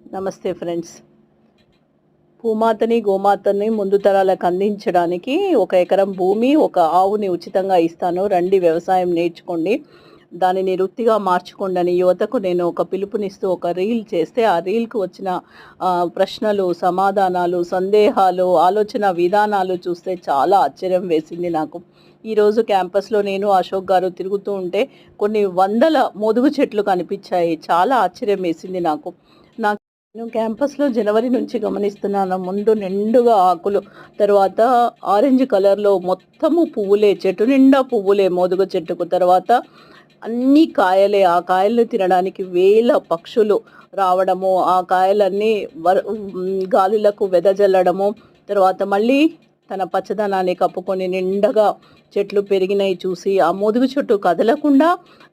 నమస్తే ఫ్రెండ్స్. భూమాతని, గోమాతని ముందు తరాలకు అందించడానికి 1 ఎకరం భూమి, ఒక ఆవుని ఉచితంగా ఇస్తాను. రండి వ్యవసాయం నేర్చుకోండి. దానిని వృత్తిగా మార్చుకోండని యువతకు నేను ఒక పిలుపునిస్తూ ఒక రీల్ చేస్తే, ఆ రీల్‌కి వచ్చిన ప్రశ్నలు, సమాధానాలు, సందేహాలు, ఆలోచన విధానాలు చూస్తే చాలా ఆశ్చర్యం వేసింది నాకు. ఈరోజు క్యాంపస్‌లో నేను, అశోక్ గారు తిరుగుతూ ఉంటే కొన్ని వందల మోదుగు చెట్లు కనిపించాయి. చాలా ఆశ్చర్యం వేసింది నాకు. నేను క్యాంపస్‌లో జనవరి నుంచి గమనిస్తున్నాను. ముందు నిండుగా ఆకులు, తర్వాత ఆరెంజ్ కలర్‌లో మొత్తము పువ్వులే, చెట్టు నిండా పువ్వులే మోదుగ చెట్టుకు. తర్వాత అన్నీ కాయలే. ఆ కాయల్ని తినడానికి వేల పక్షులు రావడము, ఆ కాయలన్నీ గాలులకు వెదజల్లడము, తర్వాత మళ్ళీ తన పచ్చదనాన్ని కప్పుకొని నిండగా చెట్లు పెరిగినయి చూసి, ఆ మోదుగ చెట్టు కదలకుండా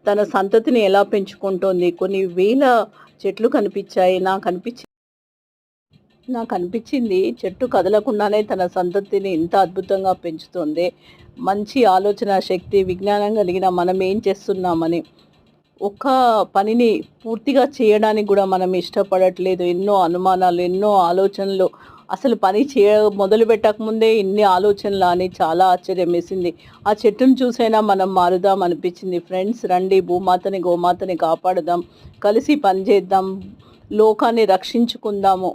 తన సంతతిని ఎలా పెంచుకుంటోంది. కొన్ని వేల చెట్లు కనిపించాయి. నాకనిపించింది చెట్టు కదలకుండానే తన సంతతిని ఇంత అద్భుతంగా పెంచుతోంది. మంచి ఆలోచన శక్తి, విజ్ఞానం కలిగిన మనం ఏం చేస్తున్నామని. ఒక పనిని పూర్తిగా చేయడానికి కూడా మనం ఇష్టపడట్లేదు. ఎన్నో అనుమానాలు, ఎన్నో ఆలోచనలు. అసలు పని మొదలుపెట్టకముందే ఇన్ని ఆలోచనలా అని చాలా ఆశ్చర్యం వేసింది. ఆ చెట్టును చూసైనా మనం మారుదాం అనిపించింది. ఫ్రెండ్స్, రండి భూమాతని, గోమాతని కాపాడుదాం. కలిసి పనిచేద్దాం. లోకాన్ని రక్షించుకుందాము.